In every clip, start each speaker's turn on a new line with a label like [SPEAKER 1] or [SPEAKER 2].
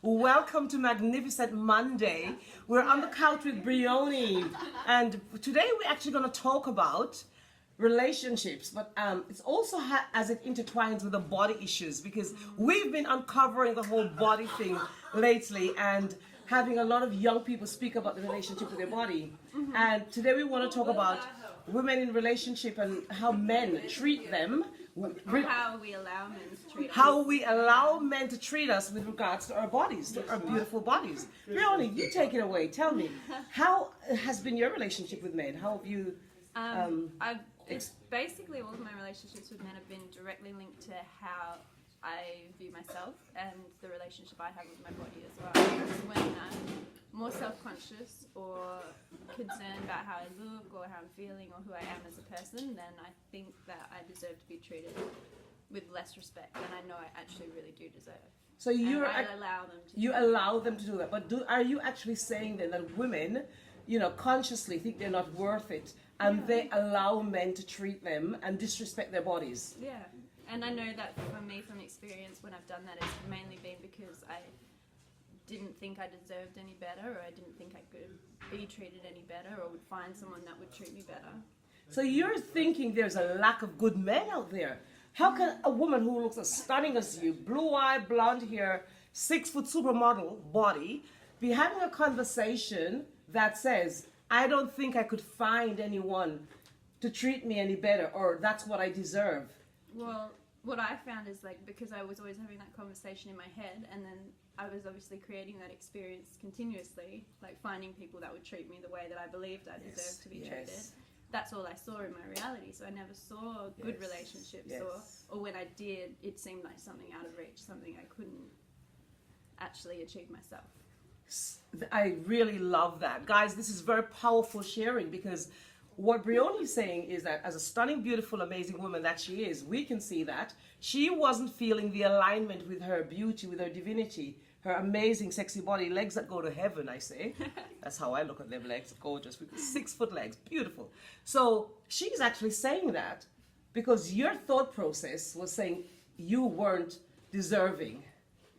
[SPEAKER 1] Welcome to Magnificent Monday. We're on the couch with Brehoni, and today we're actually going to talk about relationships, but it's also as it intertwines with the body issues, because we've been uncovering the whole body thing lately and having a lot of young people speak about the relationship with their body. And today we want to talk about women in relationship and how men treat them.
[SPEAKER 2] How we allow men to treat us.
[SPEAKER 1] How we allow men to treat us with regards to our bodies, to our beautiful bodies. Brehoni, you take it away. Tell me, how has been your relationship with men? How have you...
[SPEAKER 2] It's basically all of my relationships with men have been directly linked to how I view myself and the relationship I have with my body as well. When I'm more self-conscious or concerned about how I look or how I'm feeling or who I am as a person, then I think that I deserve to be treated with less respect than I know I actually really do deserve.
[SPEAKER 1] So you allow them to do that. But are you actually saying then that women, consciously think they're not worth it, and they allow men to treat them and disrespect their bodies?
[SPEAKER 2] Yeah. And I know that for me, from experience, when I've done that, it's mainly been because I didn't think I deserved any better, or I didn't think I could be treated any better, or would find someone that would treat me better.
[SPEAKER 1] So you're thinking there's a lack of good men out there. How can a woman who looks as stunning as you, blue-eyed, blonde hair, 6-foot supermodel body, be having a conversation that says, I don't think I could find anyone to treat me any better, or that's what I deserve?
[SPEAKER 2] Well, what I found is, because I was always having that conversation in my head, and then I was obviously creating that experience continuously, finding people that would treat me the way that I believed I deserved to be treated. That's all I saw in my reality. So I never saw good relationships, or when I did, it seemed like something out of reach, something I couldn't actually achieve myself.
[SPEAKER 1] I really love that. Guys, this is very powerful sharing, because what Brehoni is saying is that as a stunning, beautiful, amazing woman that she is, we can see that she wasn't feeling the alignment with her beauty, with her divinity, her amazing, sexy body, legs that go to heaven, I say. That's how I look at them legs, gorgeous, with 6-foot legs, beautiful. So she's actually saying that because your thought process was saying you weren't deserving.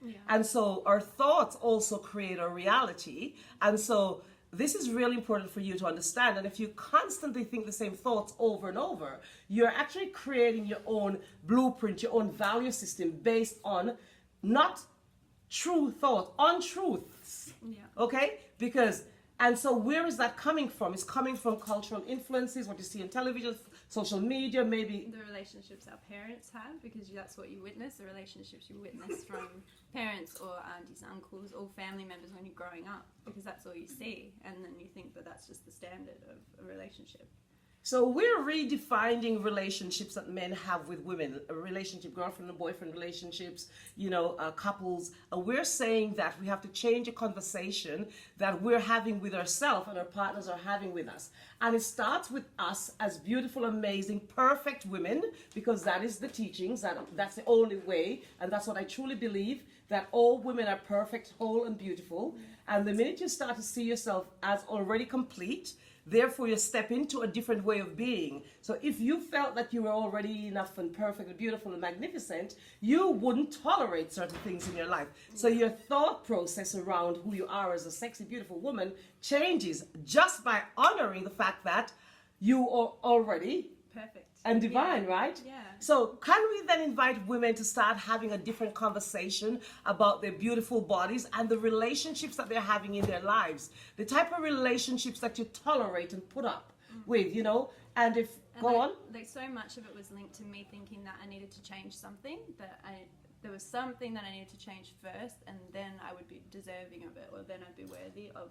[SPEAKER 1] Yeah. And so our thoughts also create our reality. And so this is really important for you to understand. And if you constantly think the same thoughts over and over, you're actually creating your own blueprint, your own value system based on not true thought, untruths. Yeah. Okay? And so where is that coming from? It's coming from cultural influences, what you see in television, social media, maybe.
[SPEAKER 2] The relationships our parents have, because that's what you witness, the relationships you witness from parents or aunties, uncles, or family members when you're growing up, because that's all you see. And then you think that that's just the standard of a relationship.
[SPEAKER 1] So we're redefining relationships that men have with women, a relationship, girlfriend and boyfriend relationships, couples. We're saying that we have to change a conversation that we're having with ourselves and our partners are having with us. And it starts with us as beautiful, amazing, perfect women, because that is the teachings, that's the only way. And that's what I truly believe, that all women are perfect, whole, and beautiful. And the minute you start to see yourself as already complete, therefore, you step into a different way of being. So if you felt that you were already enough and perfect and beautiful and magnificent, you wouldn't tolerate certain things in your life. So your thought process around who you are as a sexy, beautiful woman changes just by honoring the fact that you are already
[SPEAKER 2] perfect
[SPEAKER 1] and divine, right?
[SPEAKER 2] Yeah.
[SPEAKER 1] So can we then invite women to start having a different conversation about their beautiful bodies and the relationships that they're having in their lives, the type of relationships that you tolerate and put up with, and if, go on.
[SPEAKER 2] So much of it was linked to me thinking that I needed to change something, there was something that I needed to change first, and then I would be deserving of it, or then I'd be worthy of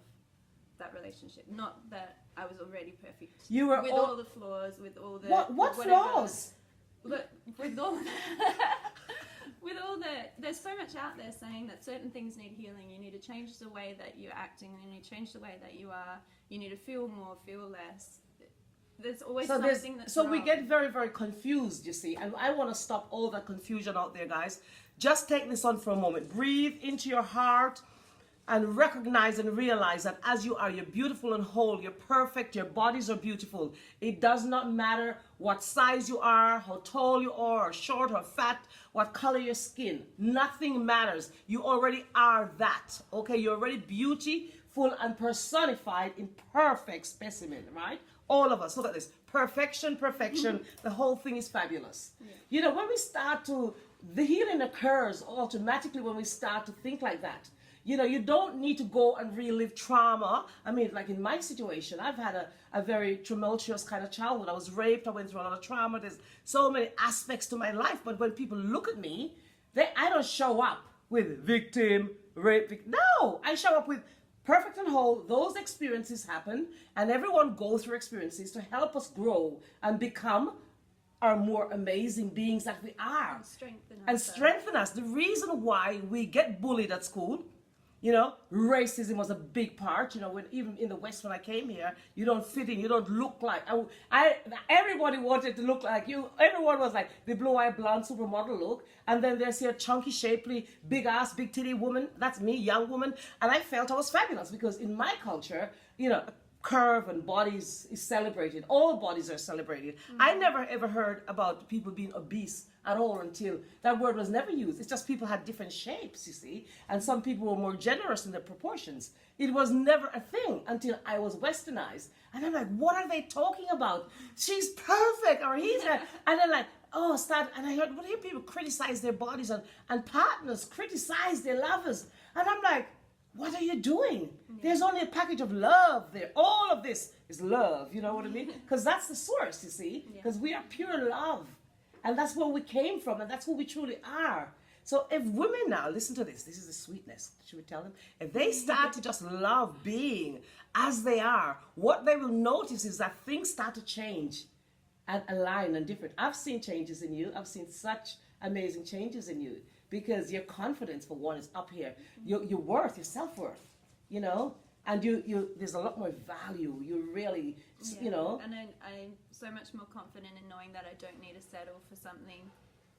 [SPEAKER 2] that relationship. Not that I was already perfect.
[SPEAKER 1] You were
[SPEAKER 2] with all the flaws, with all the
[SPEAKER 1] what flaws?
[SPEAKER 2] Look, with all there's so much out there saying that certain things need healing. You need to change the way that you're acting. You need to change the way that you are. You need to feel more, feel less. There's always something that's
[SPEAKER 1] so
[SPEAKER 2] wrong.
[SPEAKER 1] We get very, very confused, you see, and I want to stop all that confusion out there, guys. Just take this on for a moment. Breathe into your heart. and recognize and realize that as you are, you're beautiful and whole, you're perfect, your bodies are beautiful. It does not matter what size you are, how tall you are, or short or fat, what color your skin. Nothing matters. You already are that, okay? You're already beautiful and personified in perfect specimen, right? All of us, look at this. Perfection, perfection. The whole thing is fabulous. Yeah. You know, when we start to, the healing occurs automatically when we start to think like that. You know, you don't need to go and relive trauma. I mean, like in my situation, I've had a very tumultuous kind of childhood. I was raped. I went through a lot of trauma. There's so many aspects to my life. But when people look at me, I don't show up with victim, rape. No, I show up with perfect and whole. Those experiences happen. And everyone goes through experiences to help us grow and become our more amazing beings that we are. And strengthen us. The reason why we get bullied at school, you know, racism was a big part. You know, when even in the West, when I came here, you don't fit in, you don't look like. Everybody wanted to look like you. Everyone was like the blue-eyed blonde supermodel look, and then there's here chunky, shapely, big ass, big titty woman. That's me, young woman, and I felt I was fabulous because in my culture, you know, curve and bodies is celebrated. All bodies are celebrated. I never ever heard about people being obese at all until that word was never used. It's just people had different shapes, you see, and some people were more generous in their proportions. It was never a thing until I was westernized, and I'm like, what are they talking about? She's perfect, or he's there. And then like, oh, start, and I heard people criticize their bodies, and partners criticize their lovers, and I'm like, what are you doing? There's only a package of love there. All of this is love, you know what I mean? Because that's the source, you see, because we are pure love. And that's where we came from, and that's who we truly are. So if women now, listen to this is the sweetness. Should we tell them? If they start to just love being as they are, what they will notice is that things start to change and align and different. I've seen changes in you. I've seen such amazing changes in you because your confidence, for one, is up here. Your worth, your self-worth, you know? And you there's a lot more value. You really, you know.
[SPEAKER 2] And I'm so much more confident in knowing that I don't need to settle for something,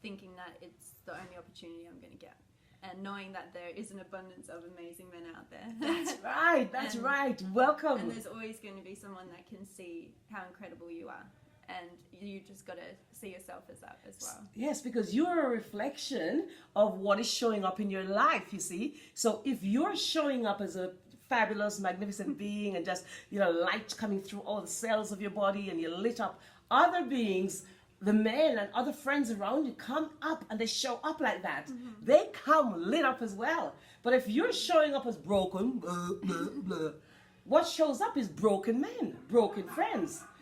[SPEAKER 2] thinking that it's the only opportunity I'm going to get. And knowing that there is an abundance of amazing men out there.
[SPEAKER 1] That's right, that's right. Welcome.
[SPEAKER 2] And there's always going to be someone that can see how incredible you are. And you just got to see yourself as that as well. Yes,
[SPEAKER 1] because you're a reflection of what is showing up in your life, you see. So if you're showing up as a fabulous, magnificent being and just, you know, light coming through all the cells of your body and you're lit up, other beings, the men and other friends around you come up and they show up like that. They come lit up as well. But if you're showing up as broken, blah, blah, blah, what shows up is broken men, broken friends.